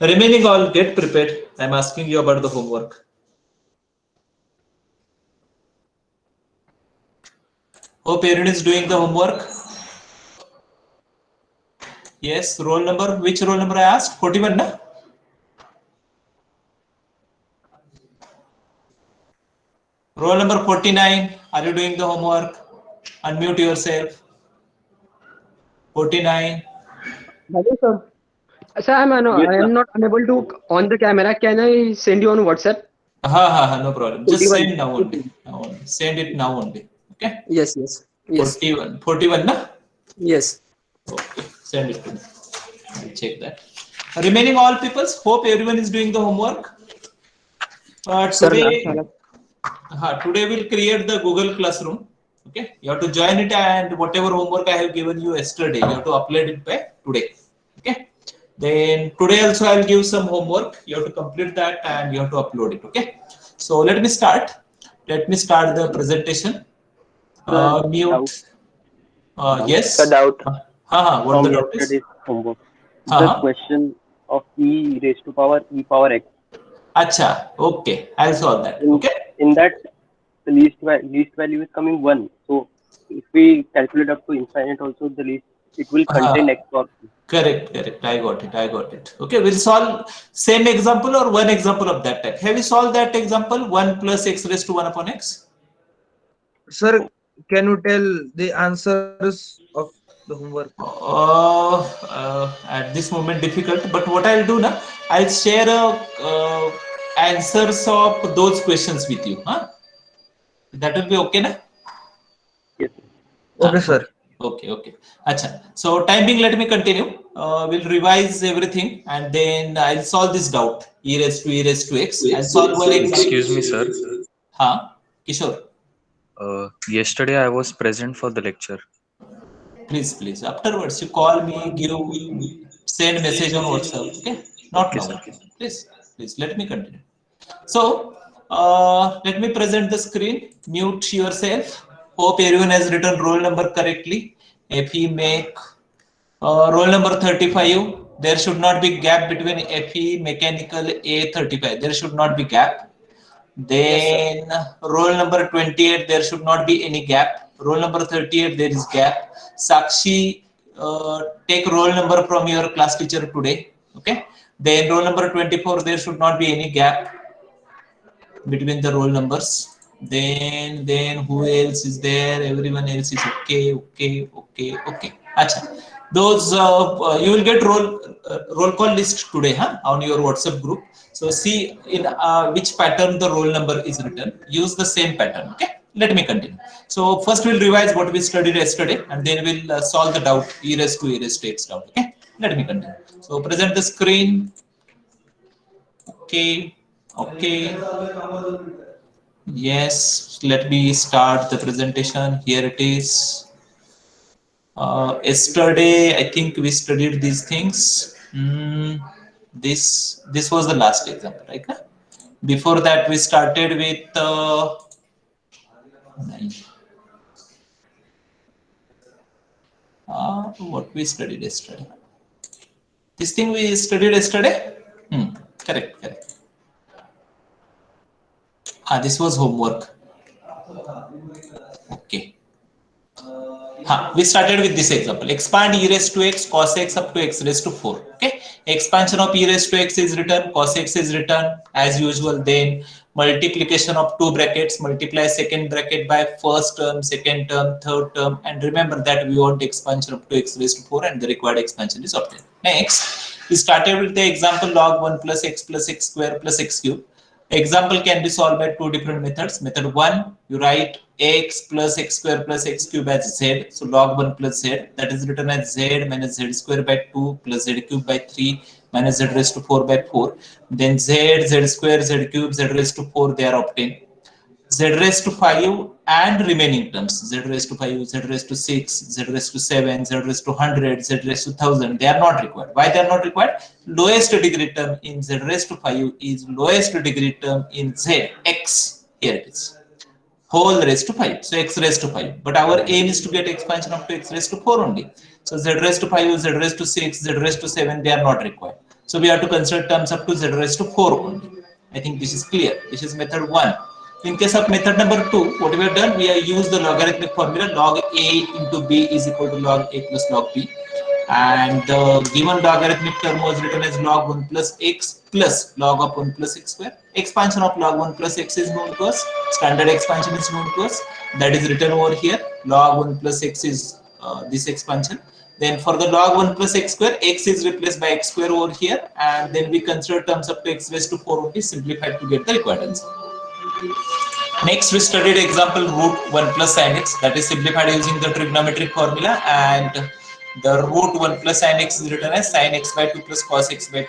Remaining all, get prepared. I'm asking you about the homework. Hope everyone is doing the homework. Yes, roll number. Which roll number I asked? 41, na? Roll number 49. Are you doing the homework? Unmute yourself. 49. Hello, sir. Sir, I am not unable to on the camera. Can I send you on WhatsApp? No problem. Just 41. send now only. Now only. Send it now only. Okay. Yes, yes, yes, 41. 41, na? yes. Okay. Send it to me. I'll check that. Remaining all peoples. Hope everyone is doing the homework. Sir, Today we'll create the Google Classroom. Okay, you have to join it, and whatever homework I have given you yesterday, you have to upload it by today. Okay, then today also I'll give some homework. You have to complete that and you have to upload it. Okay, so let me start. Let me start the presentation. Mute. Yes. The doubt What from the doubt is? yesterday's homework. The question of e raised to power e power x. Acha. Okay, I'll solve that. Okay. In that, the least value is coming 1. So if we calculate up to infinite, also the least it will contain x or p. Correct. I got it. Okay, we'll solve same example or one example of that type. Have you solved that example? 1 plus x raised to 1 upon x? Sir, can you tell the answers of the homework? At this moment difficult, but what I'll do now, I'll share answers of those questions with you. That will be okay, na? Yes. Okay, sir. Okay. Acha. So time being, let me continue. We'll revise everything and then I'll solve this doubt. E raised to x. I'll solve one example. Excuse me, sir. Kishore. Yesterday I was present for the lecture. Please. Afterwards, you call me, send message on WhatsApp. Okay? Not now. Please. Let me continue. So, let me present the screen. Mute yourself. Hope everyone has written roll number correctly. FE make roll number 35. There should not be gap between FE mechanical A35. There should not be gap. Then roll number 28, there should not be any gap. Roll number 38, there is gap. Sakshi, take roll number from your class teacher today. Okay. Then roll number 24, there should not be any gap between the roll numbers. Then who else is there? Everyone else is okay. Acha. Those you will get roll call list today, on your WhatsApp group. So see in which pattern the roll number is written. Use the same pattern. Okay. Let me continue. So first we'll revise what we studied yesterday, and then we'll solve the doubt e raised to x doubt. Okay. Let me continue. So present the screen. Okay. Yes, let me start the presentation. Here it is. Yesterday, I think we studied these things. This was the last example, right? Before that, we started with what we studied yesterday. This thing we studied yesterday. Correct. This was homework. Okay. We started with this example. Expand e raised to x cos x up to x raised to 4. Okay. Expansion of e raised to x is written, cos x is written as usual. Then multiplication of two brackets, multiply second bracket by first term, second term, third term, and remember that we want expansion up to x raised to 4 and the required expansion is obtained. Next, we started with the example log 1 plus x square plus x cube. Example can be solved by two different methods. Method 1, you write x plus x square plus x cube as z. So log 1 plus z, that is written as z minus z square by 2 plus z cube by 3 minus z raised to 4 by 4. Then z square, z cube, z raised to 4, they are obtained. Z raised to 5 and remaining terms, z raised to 5, z raised to 6, z raised to 7, z raised to 100, z raised to 1000, they are not required. Why they are not required? Lowest degree term in z raised to 5 is lowest degree term in z, x, here it is, whole raised to 5, so x raised to 5. But our aim is to get expansion up to x raised to 4 only. So z raised to 5, z raised to 6, z raised to 7, they are not required. So we have to consider terms up to z raised to 4 only. I think this is clear. This is method 1. In case of method number 2, what we have done, we have used the logarithmic formula log a into b is equal to log a plus log b. And the given logarithmic term was written as log 1 plus x plus log of 1 plus x square. Expansion of log 1 plus x is known to us. Standard expansion is known to us. That is written over here. Log 1 plus x is this expansion. Then for the log 1 plus x square, x is replaced by x square over here. And then we consider terms up to x raised to 4 only simplified to get the required answer. Next, we studied example root 1 plus sin x, that is simplified using the trigonometric formula, and the root 1 plus sin x is written as sin x by 2 plus cos x by 2.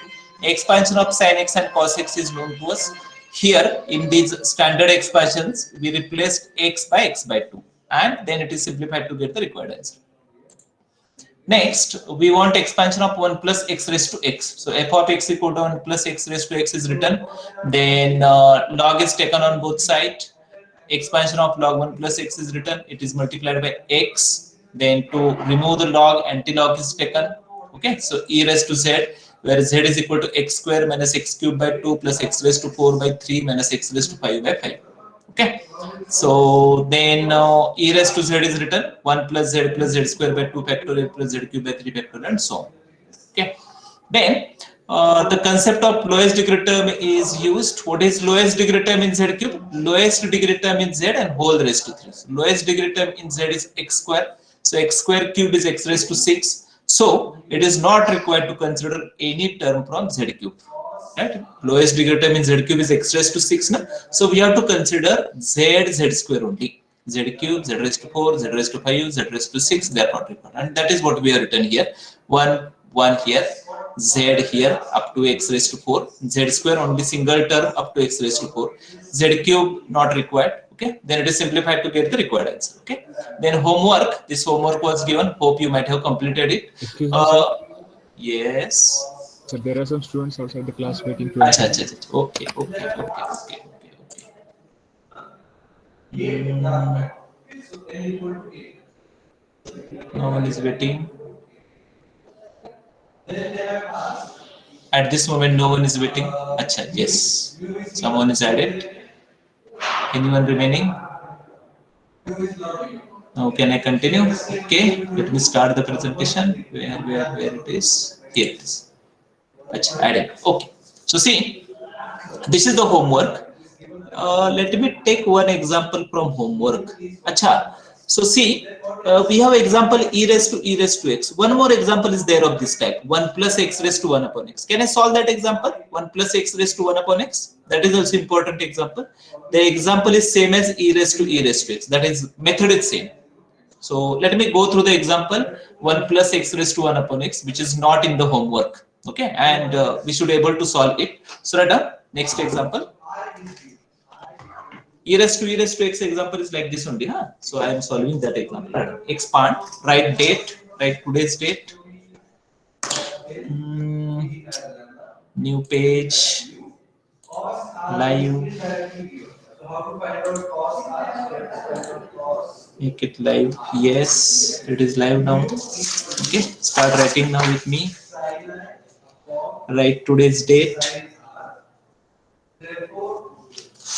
Expansion of sin x and cos x is known to us. Here, in these standard expansions, we replaced x by 2, and then it is simplified to get the required answer. Next, we want expansion of 1 plus x raised to x. So f of x equal to 1 plus x raised to x is written. Then log is taken on both sides. Expansion of log 1 plus x is written. It is multiplied by x. Then to remove the log, anti-log is taken. Okay, so e raised to z, where z is equal to x square minus x cube by 2 plus x raised to 4 by 3 minus x raised to 5 by 5. Okay, so then e raised to z is written 1 plus z square by 2 factorial plus z cube by 3 factorial and so on. Okay, then the concept of lowest degree term is used. What is lowest degree term in z cube? Lowest degree term in z and whole raised to 3. So lowest degree term in z is x square. So x square cube is x raised to 6. So it is not required to consider any term from z cube. Right? Lowest degree term in z cube is x raised to 6. Na? So we have to consider z square only. Z cube, z raised to 4, z raised to 5, z raised to 6, they are not required. And that is what we have written here. 1 here, z here up to x raised to 4, z square only single term up to x raised to 4, z cube not required. Okay, then it is simplified to get the required answer. Okay, then homework. This homework was given. Hope you might have completed it. Excuse me, Yes. sir, there are some students outside the class waiting to. Acha. Okay. No one is waiting. At this moment, no one is waiting. Acha, yes. Someone is added. Anyone remaining? Now can I continue? Okay, let me start the presentation. Where it is? Here it is. Achha, added. Okay. So see, this is the homework. Let me take one example from homework. Achha. So see, we have example e raised to x. One more example is there of this type. 1 plus x raised to 1 upon x. Can I solve that example? 1 plus x raised to 1 upon x. That is also important example. The example is same as e raised to x. That is method is same. So let me go through the example 1 plus x raised to 1 upon x, which is not in the homework. Okay, and we should be able to solve it. So next example. E raised to x example is like this only. So I am solving that example. Expand, write date, write today's date. New page, live. Make it live. Yes, it is live now. Okay, start writing now with me. Write today's date.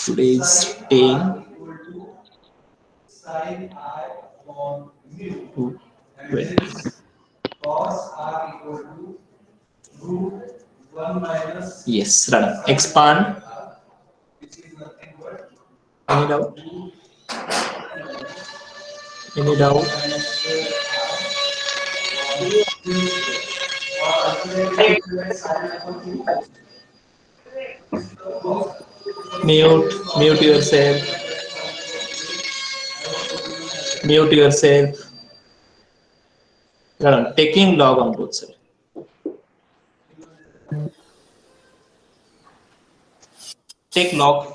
Today is 10. 20. Yes, run. Expand. Any doubt? Any doubt? Mute yourself. Mute yourself. Run. Taking log on both sides. Take log.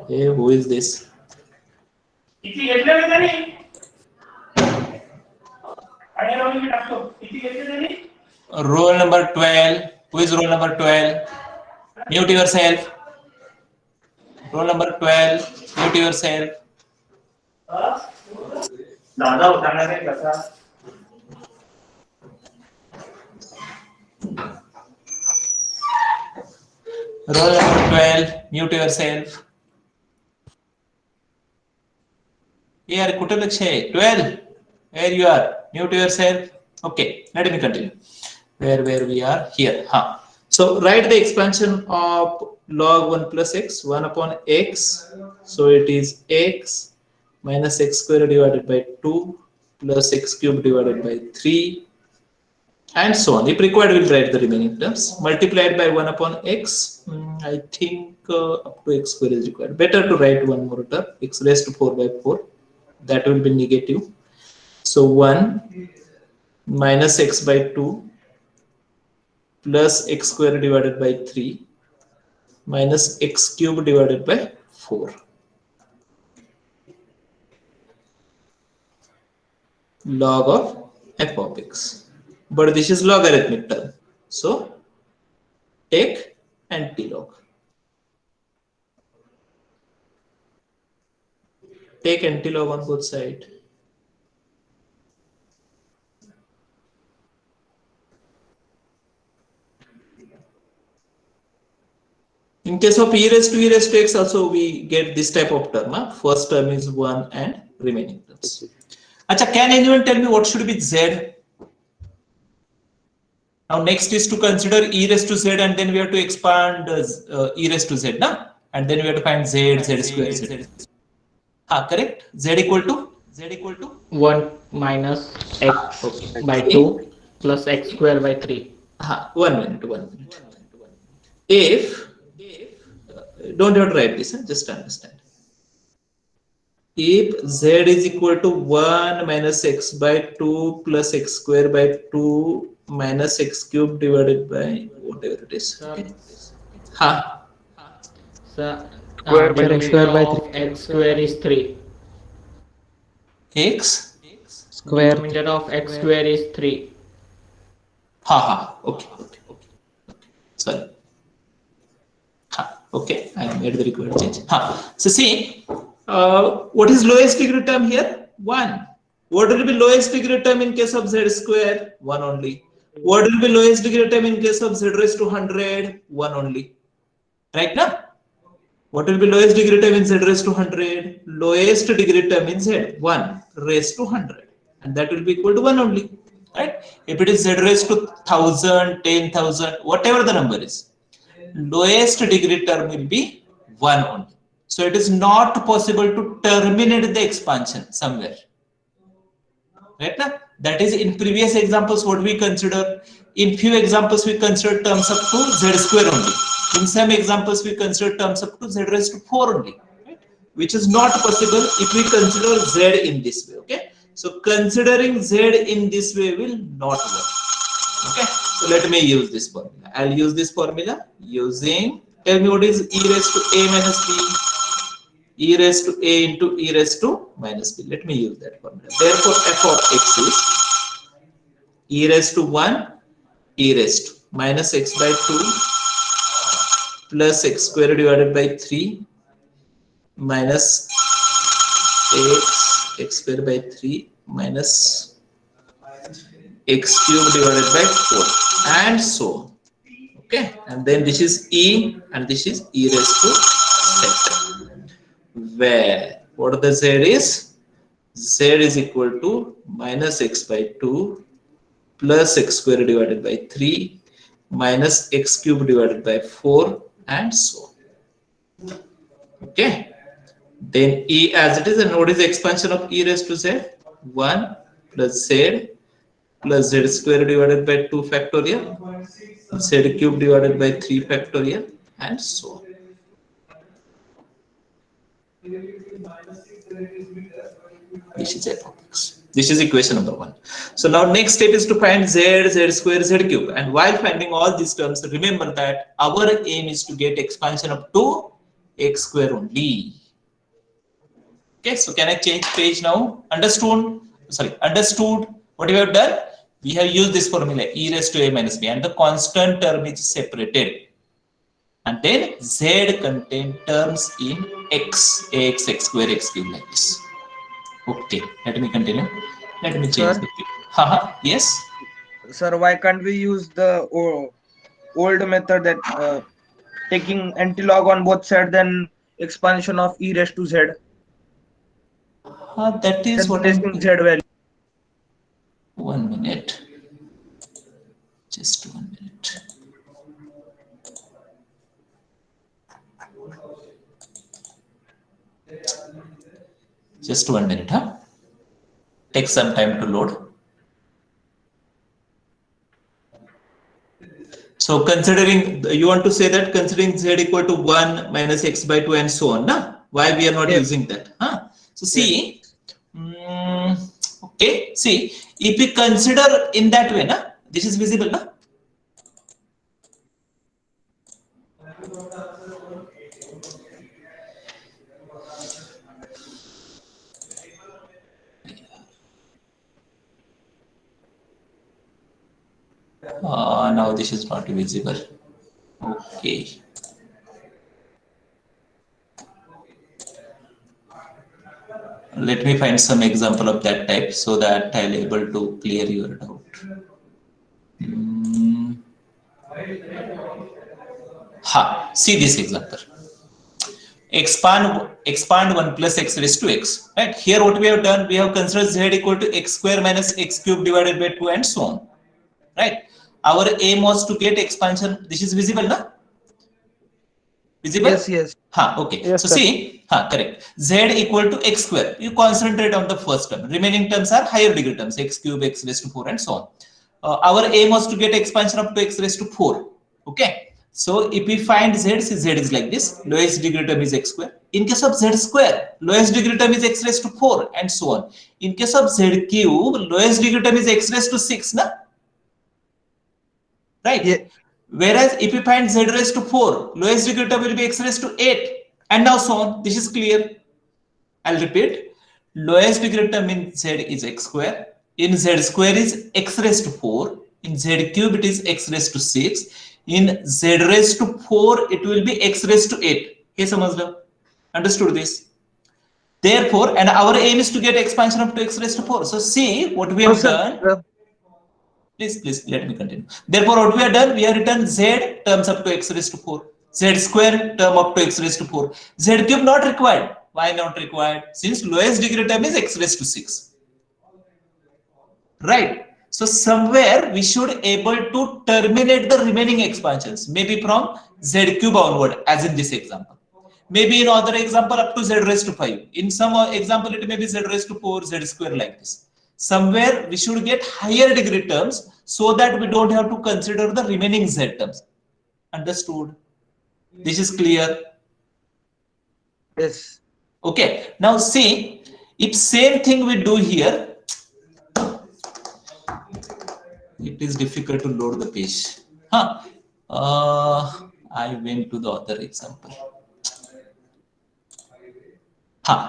Hey, who is this? Roll number 12. Who is roll number 12? Mute yourself. Roll number 12. Mute yourself. Roll number 12. Mute yourself. Here, कुठे लक्ष आहे? 12. Where you are? Mute yourself. Okay, let me continue. Where we are here. So write the expansion of log 1 plus x, 1 upon x. So it is x minus x square divided by 2 plus x cube divided by 3 and so on. If required, we'll write the remaining terms. Multiplied by 1 upon x. I think up to x square is required. Better to write one more term, x raised to 4 by 4. That will be negative. So 1 minus x by 2 plus x square divided by 3 minus x cube divided by 4. Log of f of x. But this is logarithmic term. So take antilog. Take antilog on both sides. In case of e raised to x also we get this type of term. First term is 1 and remaining terms. Acha, can anyone tell me what should be z? Now next is to consider e raised to z and then we have to expand e raised to z. And then we have to find z square z. Correct? Z equal to 1 minus x by 2 plus x square by 3. 1 minute. If don't have to write this, just understand. If z is equal to 1 minus x by 2 plus x square by 2 minus x cube divided by whatever it is. So square by 3. X square is 3. X Square meter of x square is 3. Okay. Sorry. Okay, I made the required change. So see, what is lowest degree term here? 1. What will be lowest degree term in case of z square? 1 only. What will be lowest degree term in case of z raised to 100? 1 only. Right now? What will be lowest degree term in z raised to 100? Lowest degree term in z, 1 raised to 100. And that will be equal to 1 only. Right? If it is z raised to 1000, 10,000, whatever the number is, lowest degree term will be 1 only. So it is not possible to terminate the expansion somewhere. Right now? That is in previous examples what we consider. In few examples we consider terms up to z square only. In some examples we consider terms up to z raised to 4 only. Right? Which is not possible if we consider z in this way. Okay. So considering z in this way will not work. Okay. So let me use this formula. I'll use this formula using, tell me what is e raised to a minus b. E raised to a into e raised to minus b. Let me use that formula. Therefore, f of x is e raised to 1, e raised to minus x by 2 plus x square divided by 3 minus x square by 3 minus x cube divided by 4 and so on. Okay, and then this is e and this is e raised to z, where what the z is equal to minus x by 2 plus x square divided by 3 minus x cube divided by 4 and so on. Okay, then e as it is, and what is the expansion of e raised to z? 1 plus z plus z square divided by 2 factorial, z cube divided by 3 factorial and so on. This is f of x. This is equation number 1. So now next step is to find z, z square, z cube, and while finding all these terms, remember that our aim is to get expansion up to x square only. Okay, so can I change page now? Understood? Sorry, understood what you have done? We have used this formula e raised to a minus b, and the constant term is separated. And then z contain terms in x, ax, x square, x cube, like this. Okay, let me continue. Let me change Sir? the picture. Haha, yes. Sir, why can't we use the old method that taking antilog on both sides, then expansion of e raised to z, That is then what placing I'm. z value? 1 minute. Just 1 minute. Just 1 minute, huh? Take some time to load. So considering, you want to say that considering z equal to 1 minus x by 2 and so on, na? Why we are not Yes. using that? Huh? So see, okay, see, if we consider in that way, na, this is visible, na? Now this is not visible. Okay. Let me find some example of that type so that I'll able to clear your doubt. See this example. Expand 1 plus x raised to x. Right? Here what we have done, we have considered z equal to x square minus x cube divided by 2 and so on. Right? Our aim was to get expansion. This is visible, na? Visible? Yes, yes. Okay. Yes, so sir. see, correct. Z equal to x square. You concentrate on the first term. Remaining terms are higher degree terms, x cube, x raised to 4 and so on. Our aim was to get expansion up to x raised to 4. Okay. So if we find z, see z is like this. Lowest degree term is x square. In case of z square, lowest degree term is x raised to 4 and so on. In case of z cube, lowest degree term is x raised to 6. Na? Right? Yeah. Whereas if you find z raised to 4, lowest degree term will be x raised to 8 and now so on. This is clear. I'll repeat. Lowest degree term in z is x square. In z square is x raised to 4. In z cube it is x raised to 6. In z raised to 4 it will be x raised to 8. Hey, samajh? Understood this? Therefore, and our aim is to get expansion up to x raised to 4. So see what we have done. Please let me continue. Therefore, what we have done, we have written z terms up to x raised to 4, z square term up to x raised to 4, z cube not required. Why not required? Since lowest degree term is x raised to 6. Right. So somewhere we should able to terminate the remaining expansions, maybe from z cube onward, as in this example. Maybe in other example up to z raised to 5. In some example, it may be z raised to 4, z square, like this. Somewhere we should get higher degree terms so that we don't have to consider the remaining z terms. Understood? This is clear? Yes. Okay. Now see, if same thing we do here, it is difficult to load the page. I went to the other example.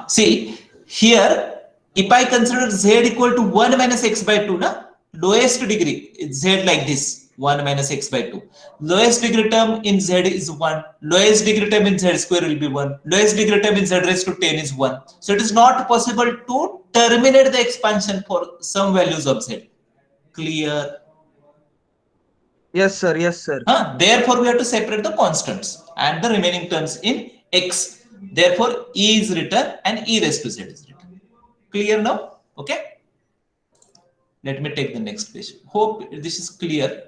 See, here, if I consider z equal to 1 minus x by 2, na, lowest degree is z like this, 1 minus x by 2. Lowest degree term in z is 1. Lowest degree term in z square will be 1. Lowest degree term in z raised to 10 is 1. So it is not possible to terminate the expansion for some values of z. Clear? Yes, sir. Yes, sir. Therefore, we have to separate the constants and the remaining terms in x. Therefore, e is written and e raised to z is written. Clear now? Okay. Let me take the next page. Hope this is clear.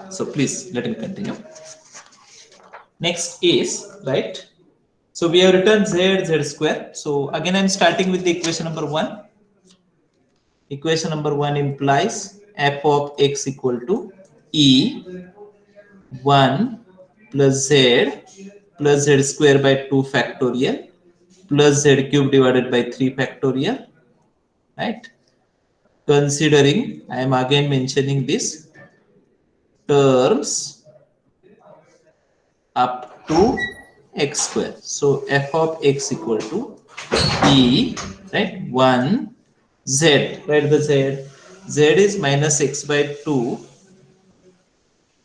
So please let me continue. Next is, right? So we have written z square. So again, I'm starting with the equation number 1. Equation number 1 implies f of x equal to e 1 plus z square by 2 factorial plus z cube divided by 3 factorial, right? Considering, I am again mentioning this, terms up to x square. So f of x equal to e, right, 1 z, right, the z is minus x by 2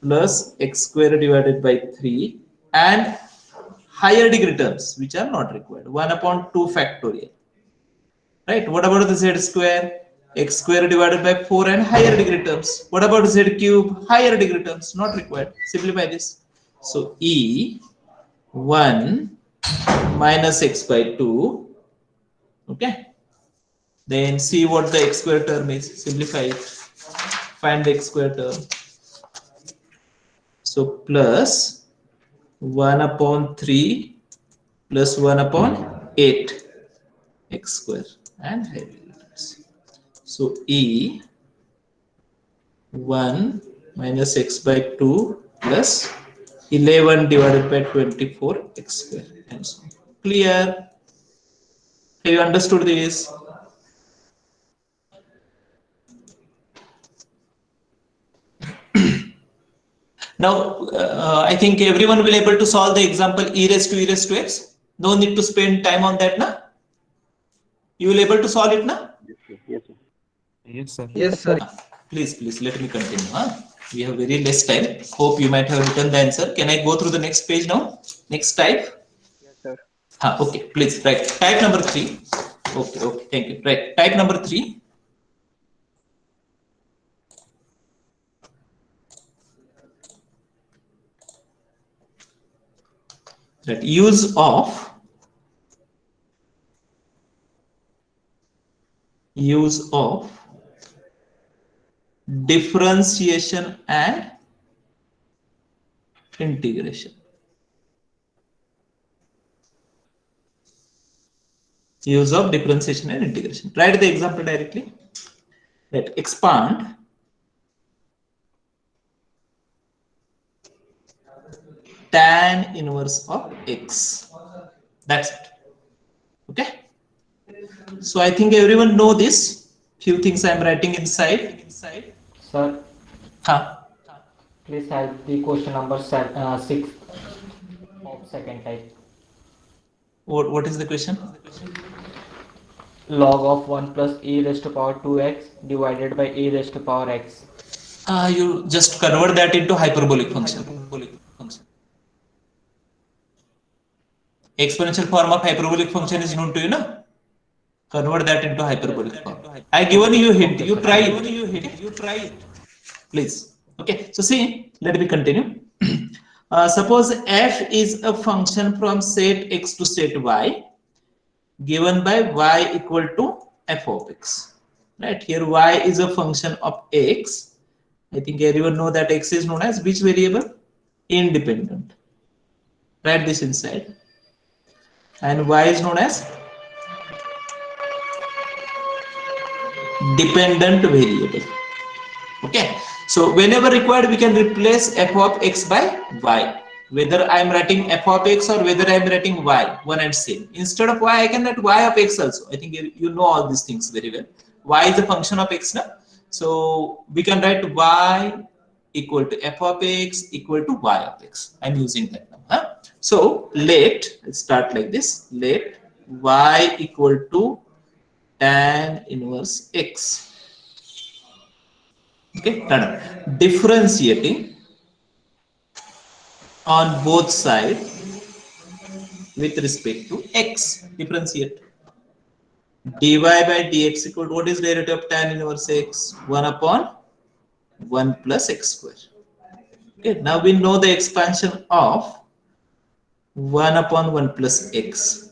plus x square divided by 3 and higher degree terms which are not required, 1 upon 2 factorial, right? What about the z square? X square divided by 4 and higher degree terms. What about z cube? Higher degree terms, not required. Simplify this. So e 1 minus x by 2, okay? Then see what the x square term is. Simplify it. Find the x square term. So plus 1 upon 3 plus 1 upon 8 x square and higher degree terms. So e 1 minus x by 2 plus 11 divided by 24 x square and so on. Clear? Have you understood this? Now, I think everyone will be able to solve the example e raised to x. No need to spend time on that, na? You will able to solve it, na? Yes, sir. Yes, sir. Yes, sir. Please let me continue. Huh? We have very less time. Hope you might have written the answer. Can I go through the next page now? Next type. Yes, sir. Okay, please write type number 3. Okay, thank you. Right, type number 3. Right, use of differentiation and integration. Use of differentiation and integration. Write the example directly. Right, expand tan inverse of x. That's it. Okay. So I think everyone know this. Few things I am writing inside. Sir, Huh. please help the question number 6 of second type. What is the question? Log of 1 plus e raised to power 2x divided by e raised to power x. You just convert that into hyperbolic function. Exponential form of hyperbolic function is known to you, na? Convert that into hyperbolic form. I given you a hint. You try it. Please. Okay. So see, let me continue. Suppose f is a function from set x to set y, given by y equal to f of x. Right here, y is a function of x. I think everyone know that x is known as which variable? Independent. Write this inside. And y is known as dependent variable. Okay. So whenever required, we can replace f of x by y. Whether I am writing f of x or whether I am writing y, one and same. Instead of y, I can write y of x also. I think you know all these things very well. Y is a function of x now. So we can write y equal to f of x equal to y of x. I'm using that now. Huh? So let's start like this. Let y equal to tan inverse x. Okay, done. Differentiating on both sides with respect to x. Differentiate. Dy by dx equal to what is derivative of tan inverse x? 1 upon 1 plus x square. Okay, now we know the expansion of 1 upon 1 plus x.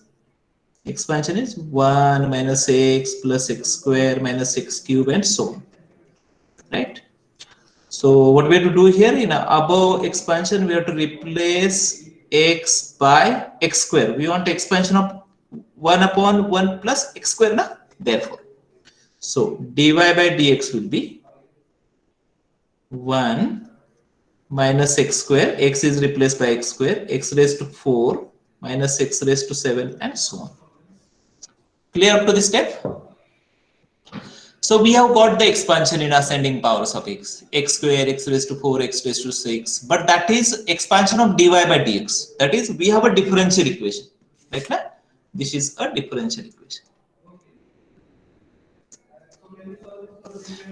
Expansion is 1 minus x plus x square minus x cube and so on. Right? So what we have to do here in above expansion, we have to replace x by x square. We want expansion of 1 upon 1 plus x square, na? Therefore. So dy by dx will be 1 minus x square. X is replaced by x square. X raised to 4 minus x raised to 7 and so on. Clear up to this step? So we have got the expansion in ascending powers of x, x square, x raised to 4, x raised to 6, but that is expansion of dy by dx. That is, we have a differential equation, right? This is a differential equation.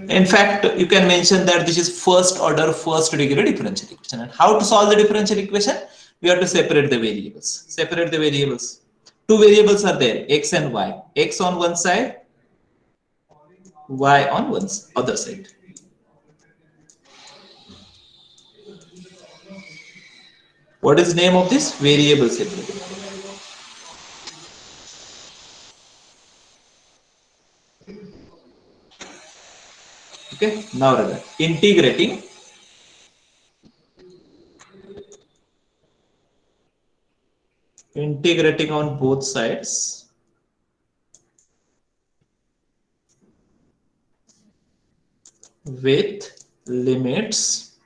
In fact, you can mention that this is first order, first degree differential equation. And how to solve the differential equation? We have to separate the variables. Separate the variables. Two variables are there, x and y. X on one side, y on one other side. What is the name of this? Variable separation. Okay, now remember, integrating on both sides with limits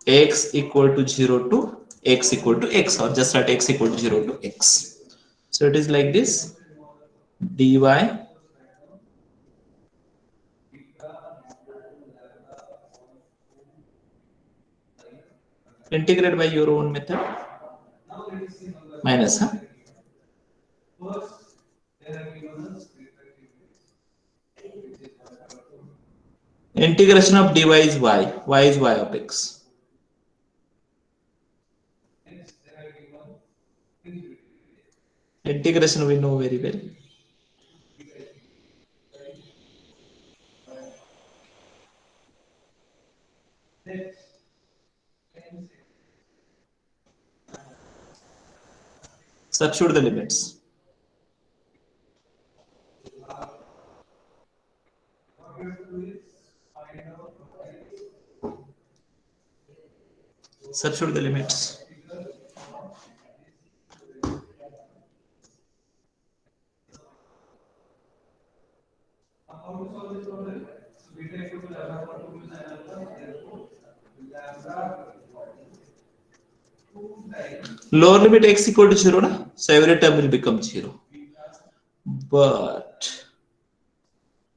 x equal to 0 to x equal to x, or just write x equal to 0 to x. So it is like this, dy integrate by your own method minus integration of dy is y is y of x. Integration we know very well. Substitute the limits. Substitute the limits. Lower limit x equal to 0, na? So every term will become 0. But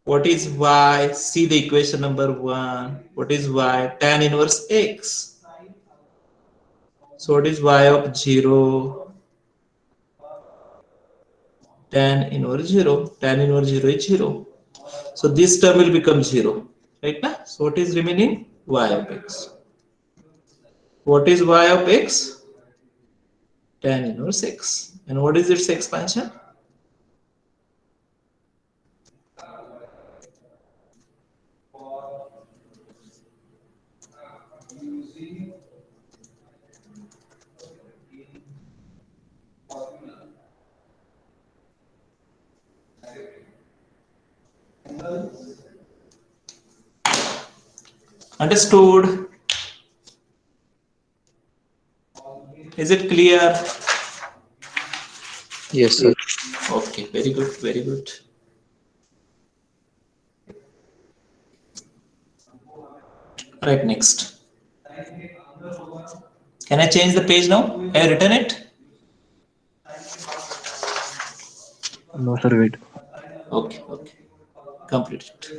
what is y? See the equation number 1. What is y? Tan inverse x. So what is y of 0? Tan inverse 0. Tan inverse 0 is 0. So this term will become 0. Right? Na? So what is remaining? Y of x. What is y of x? Tan inverse x. And what is its expansion? Understood? Is it clear? Yes, sir. Okay, very good, very good. Right, next. Can I change the page now? Have I written it? No, sir, wait. Okay, okay. Complete it.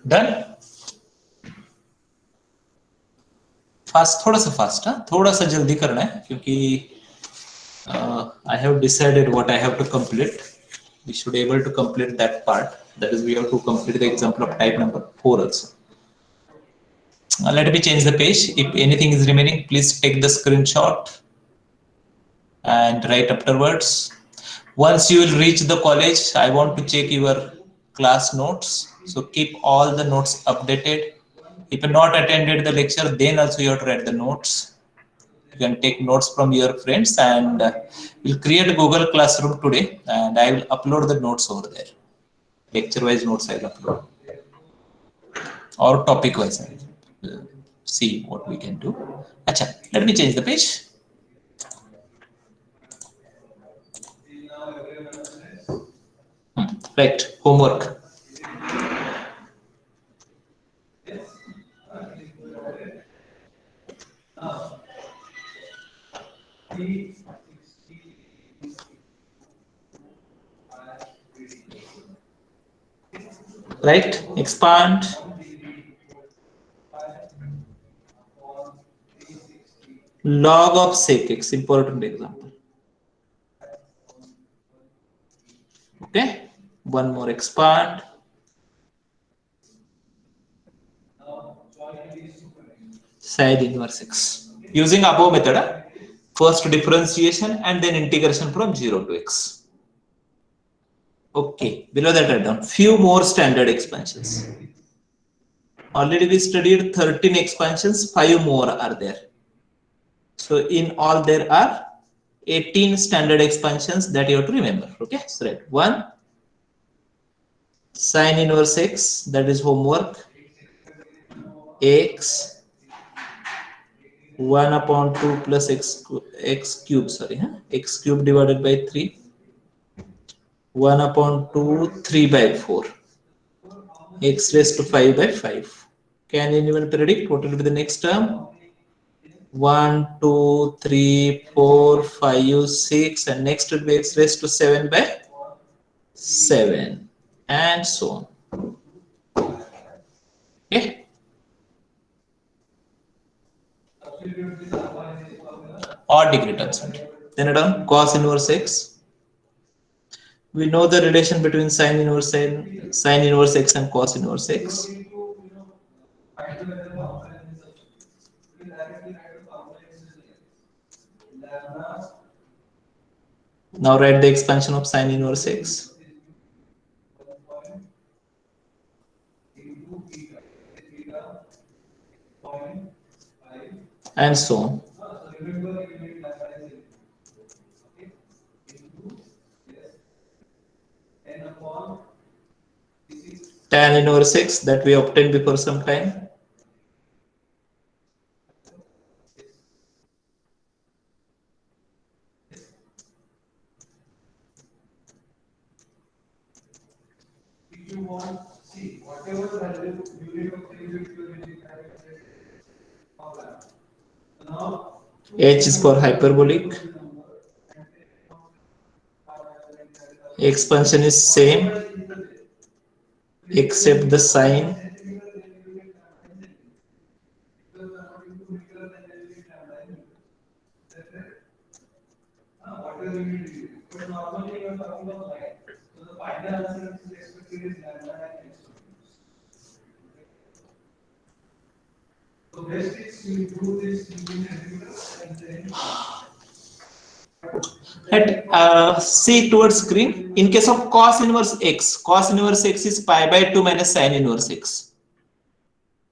Done? Fast, थोड़ा सा fast, थोड़ा सा जल्दी करना है क्योंकि I have decided what I have to complete. We should be able to complete that part. That is, we have to complete the example of type number 4 also. Let me change the page. If anything is remaining, please take the screenshot and write afterwards. Once you will reach the college, I want to check your class notes. So keep all the notes updated. If you not attended the lecture, then also you have to write the notes. You can take notes from your friends, and we'll create a Google Classroom today, and I will upload the notes over there. lecture wise notes I'll upload or topic wise. See what we can do. Acha, let me change the page. Right, homework. Right, expand. Log of sec x, important example. Okay, one more expand. Sine inverse x. Using above method, first differentiation and then integration from 0 to x. Okay, below that write down few more standard expansions. Already we studied 13 expansions, 5 more are there. So in all there are 18 standard expansions that you have to remember. Okay, so right, 1 sine inverse x, that is homework, x 1 upon 2 plus x cube, sorry, x cube divided by 3, 1 upon 2, 3 by 4, x raised to 5 by 5. Can anyone predict what will be the next term? 1, 2, 3, 4, 5, 6, and next will be x raised to 7 by 7, and so on. Okay. Odd degree terms. Then it on cos inverse x. We know the relation between sine inverse x and cos inverse x. Now write the expansion of sine inverse x. And so on. Tan inverse x that we obtained before some time. H is for hyperbolic. Expansion is same except the sign. See towards screen. In case of cos inverse x is pi by 2 minus sine inverse x.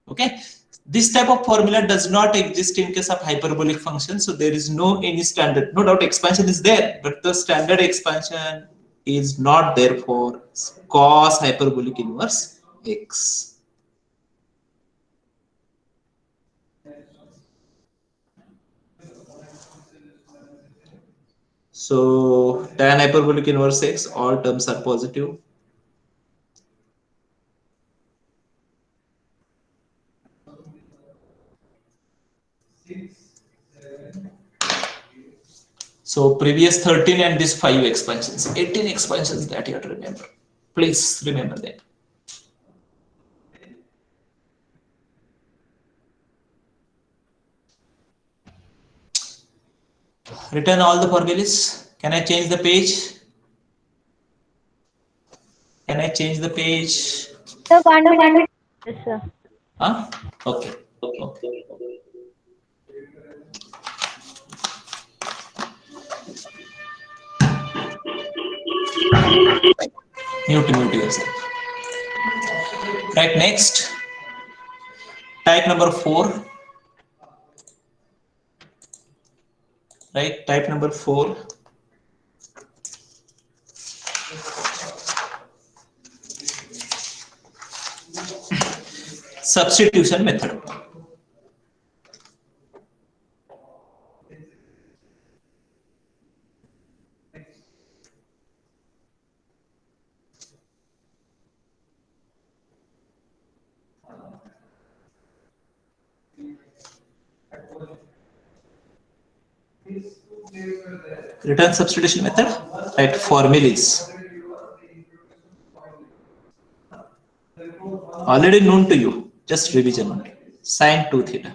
Okay, this type of formula does not exist in case of hyperbolic function, so there is no any standard. No doubt expansion is there, but the standard expansion is not there for cos hyperbolic inverse x. So tan hyperbolic inverse x, all terms are positive. So previous 13 and this 5 expansions, 18 expansions that you have to remember. Please remember that. Return all the formulas. Can I change the page? Can I change the page? Sir, 1 minute. Yes, sir. Huh? Okay. Okay. Mute yourself. Right, next. Type number 4. Right, type number 4. substitution method. Return substitution method, right? Formulas already known to you, just revision only. Sin 2 theta,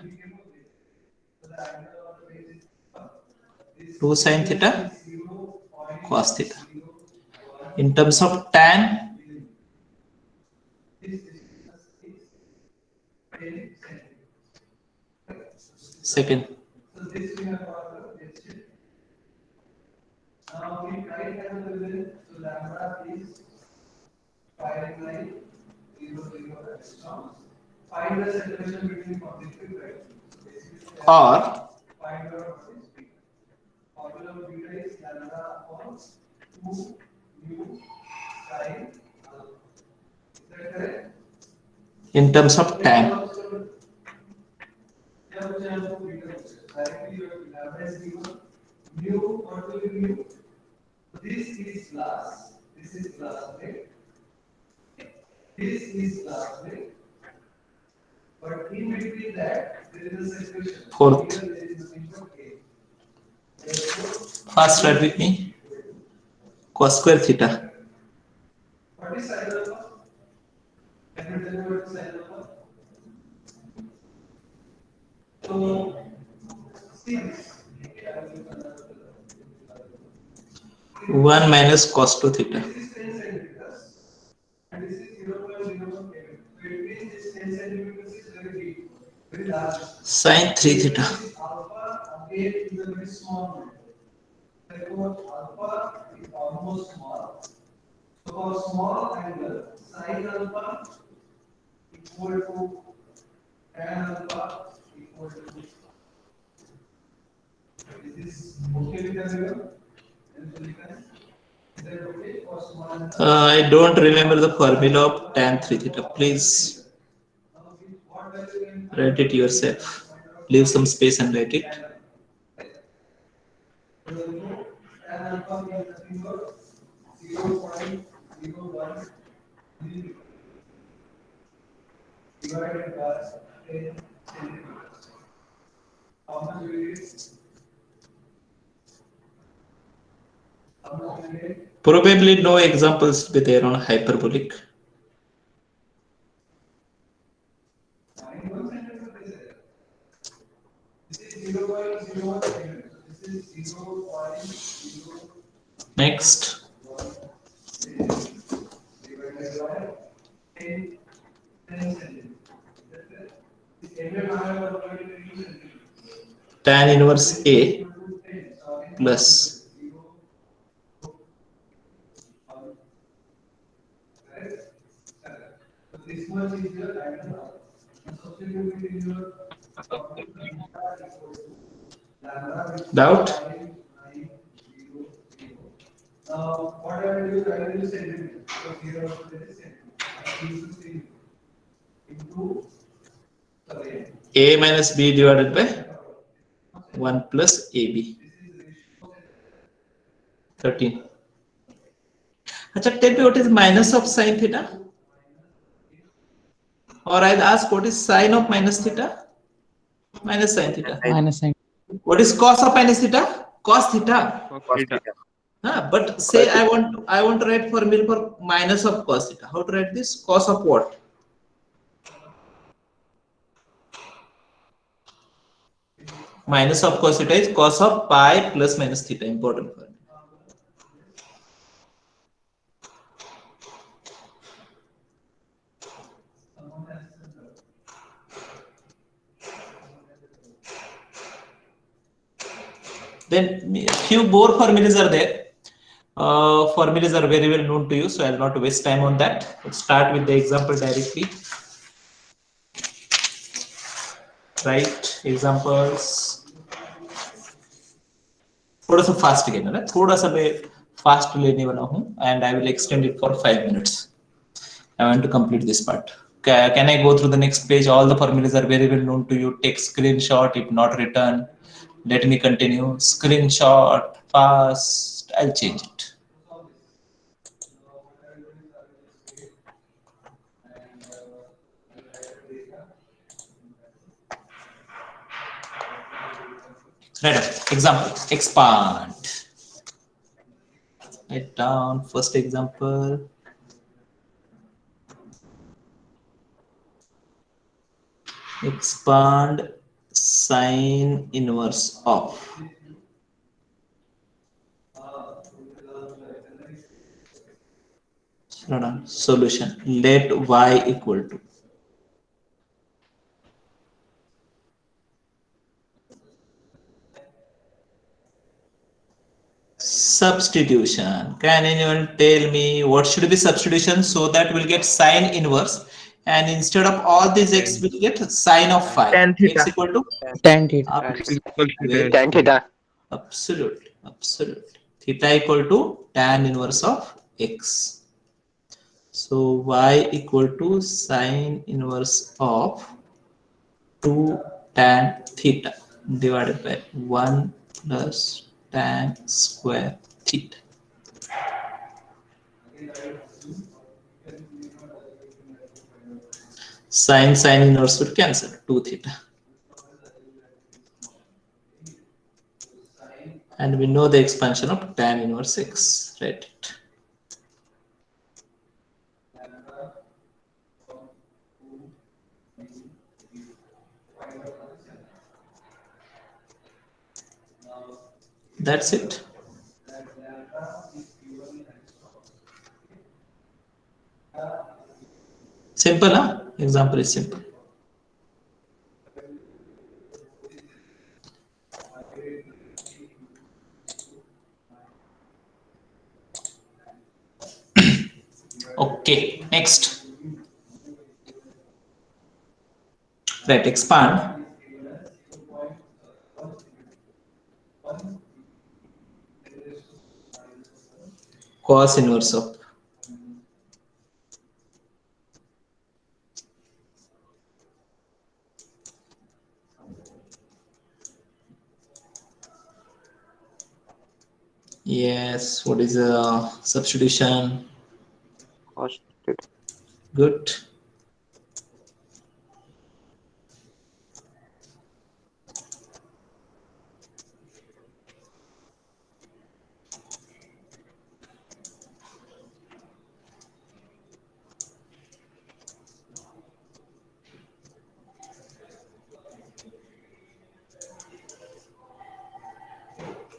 2 sin theta, cos theta. In terms of tan, second. Or in terms of tan, fourth. First write with me, cos square theta. One minus cos 2 theta. Sin 3 theta. I don't remember the formula of tan 3 theta. Please write it yourself. Leave some space and write it. Probably no examples with there on hyperbolic. Next. Tan inverse A plus doubt. A minus B divided by 1 plus AB. 13. Achha, tell me what is minus of sin theta? Or I'll ask what is sine of minus theta? Minus sin theta. Minus sin. What is cos of minus theta? Cos theta. But say I want to write formula for minus of cos theta. How to write this? Cos of what? Minus of cos theta is cos of pi plus minus theta. Important formula. Then a few more formulas are there. Formulas are very well known to you, so I'll not waste time on that. Let's start with the example directly. Right, examples. थोड़ा सा fast लेना है, थोड़ा सा मैं fast लेने वाला हूँ, and I will extend it for 5 minutes. I want to complete this part. Can I go through the next page? All the formulas are very well known to you. Take screenshot if not written. Let me continue. Screenshot fast. I'll change it. Right up. Example. Expand. Write down first example. Expand sine inverse of solution. Let y equal to substitution. Can anyone tell me what should be substitution so that we'll get sine inverse, and instead of all these x we'll get sine of phi. Tan theta. X equal to Tan theta. Tan theta. Absolutely. Theta equal to tan inverse of x. So y equal to sine inverse of 2 tan theta divided by 1 plus tan square theta. Sine inverse would cancel 2 theta. And we know the expansion of tan inverse x, right? That's it. Simple, huh? Example is simple. Okay, next. Right, expand. Cos inverse of yes, what is the substitution? Cos theta. Good.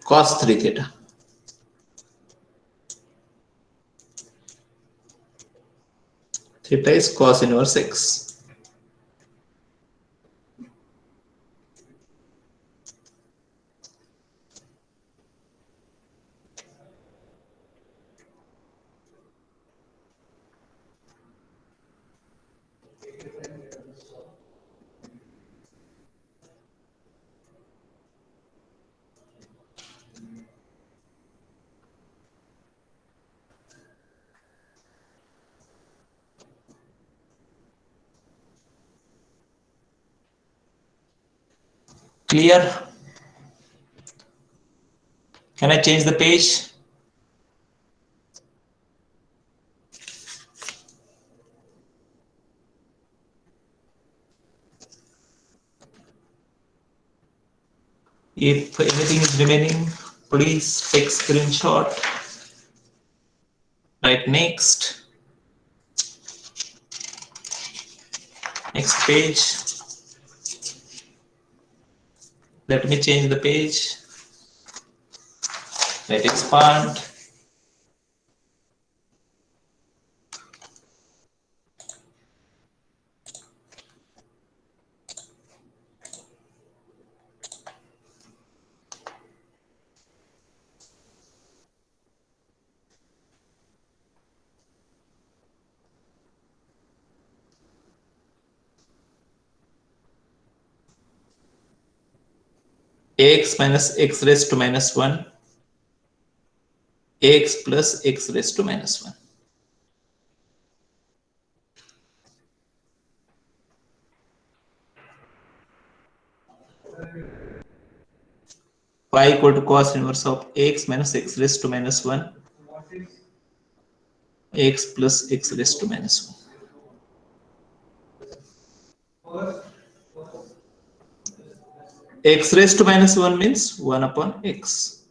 Cos 3 theta. Theta is cos inverse x. Clear? Can I change the page? If anything is remaining, please take screenshot. Right, next. Next page. Let me change the page. Let expand. X minus x raised to minus 1, x plus x raised to minus 1. y equal to cos inverse of x minus x raised to minus 1 x plus x raised to minus 1. X raised to minus 1 means 1 upon x.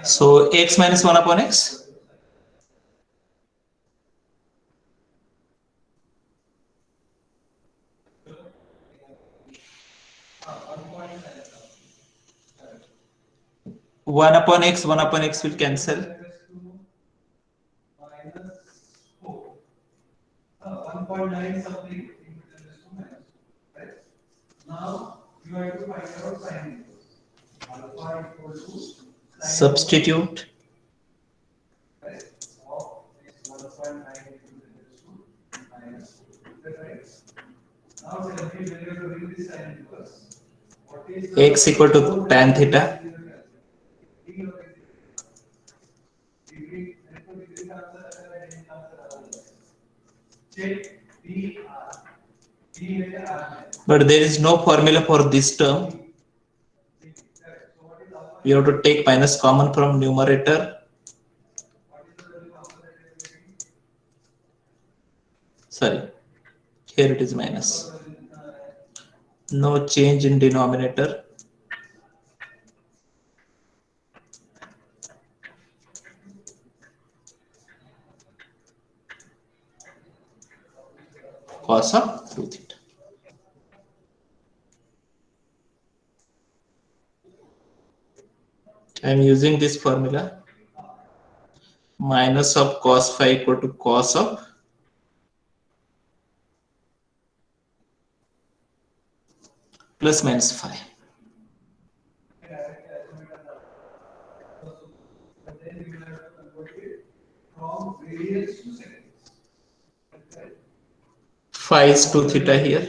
So x minus 1 upon x. One upon x will cancel. Substitute. X equal to tan theta. But there is no formula for this term. We have to take minus common from numerator. Sorry, here it is minus. No change in denominator. Cos of 2 theta. I am using this formula. Minus of cos phi equal to cos of plus minus phi. Phi is 2 theta here.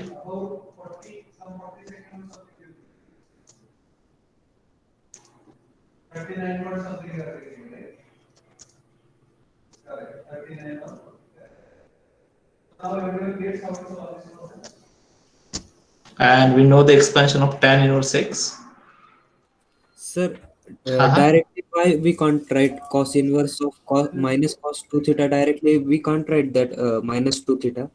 And we know the expansion of tan inverse x. Sir, Uh-huh. directly why we can't write cos inverse of minus cos 2 theta directly? We can't write that minus 2 theta.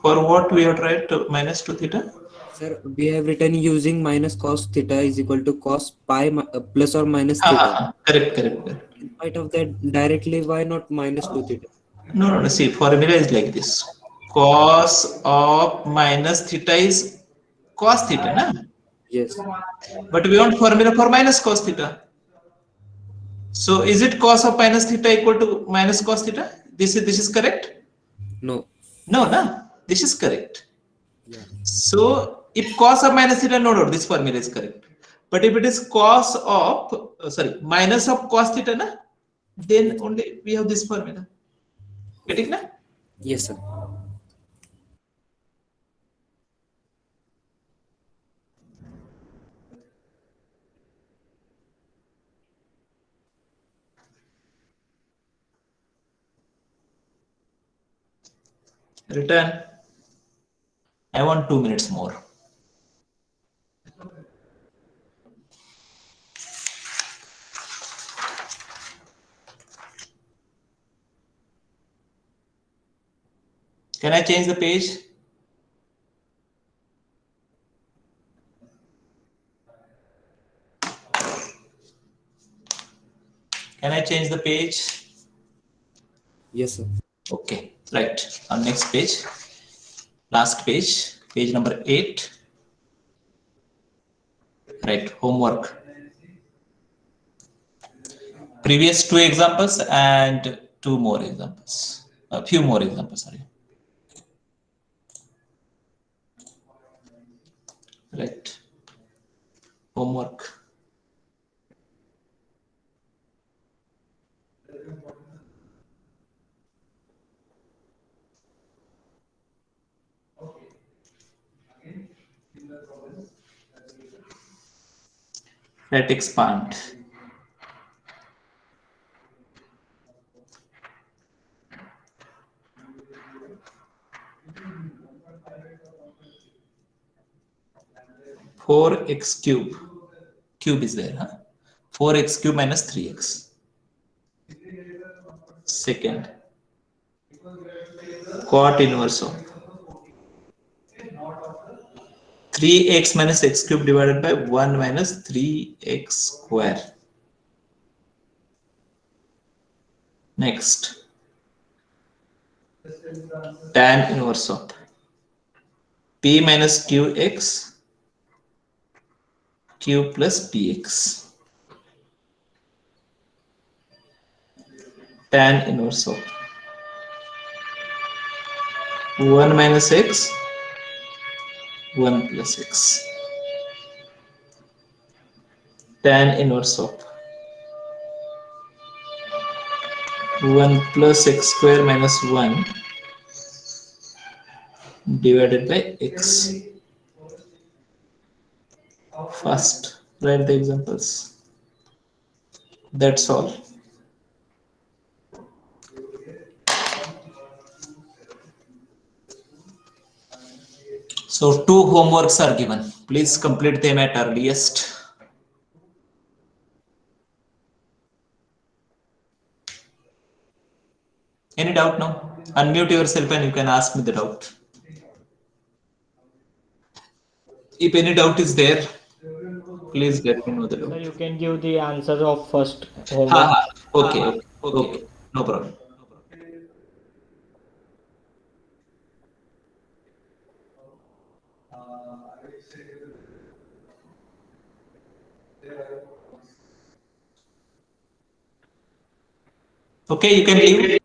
For what we have tried to minus 2 theta? Sir, we have written using minus cos theta is equal to cos pi plus or minus theta. Correct. In spite of that, directly why not minus 2 theta? No. See, formula is like this. Cos of minus theta is cos theta, na? Yes. But we want formula for minus cos theta. So is it cos of minus theta equal to minus cos theta? This is correct? No. No, na? This is correct. Yeah. So if cos of minus theta, no, this formula is correct. But if it is cos of, minus of cos theta, na, then only we have this formula. Getting na? Yes, sir. Return. I want 2 minutes more. Can I change the page? Can I change the page? Yes, sir. Okay, right. On next page, last page, page number 8. Right, homework. Previous 2 examples and 2 more examples. A few more examples, sorry. Right. Homework. Let expand. 4x cube is there, huh? 4x cube minus 3x. Second, cot inverse of 3x minus x cube divided by 1 minus 3x square. Next, tan inverse of p minus qx q plus px. Tan inverse of 1 minus x 1 plus x. Tan inverse of 1 plus x square minus 1 divided by x. First, write the examples. That's all. So 2 homeworks are given. Please complete them at earliest. Any doubt now? Unmute yourself and you can ask me the doubt. If any doubt is there, please let me know the So doubt. you can give the answer of first Ha, homework. ha. Okay. No problem. Okay, you can leave.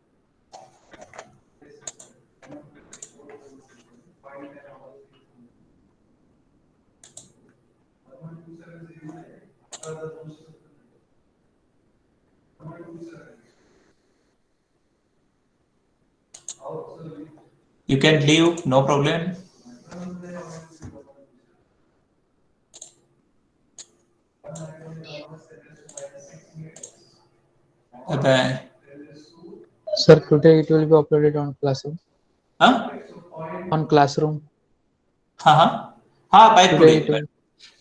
You can leave, no problem. Bye-bye. Sir, today it will be uploaded on Classroom. Huh? On Classroom. By Today today. it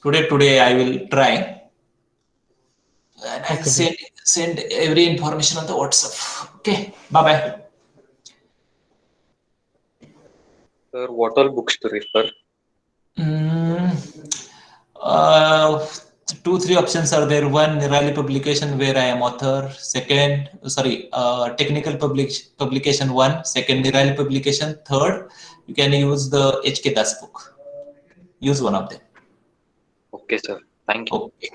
will. Today I will try. And I'll Okay, sir. send every information on the WhatsApp. Okay. Bye-bye. Sir, what all books to refer? Uh, 2-3 options are there. One, Nirali publication where I am author. Second, technical publication 1. Second, Nirali publication. Third, you can use the HK Das book. Use one of them. Okay, sir. Thank you. Okay.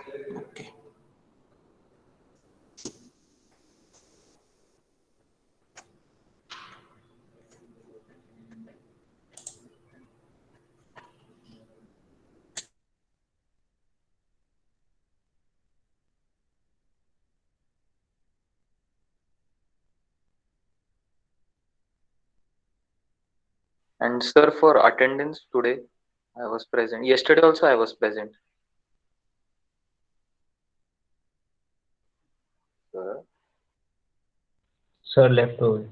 And sir, for attendance today, I was present. Yesterday also I was present. Sir. Sir left over.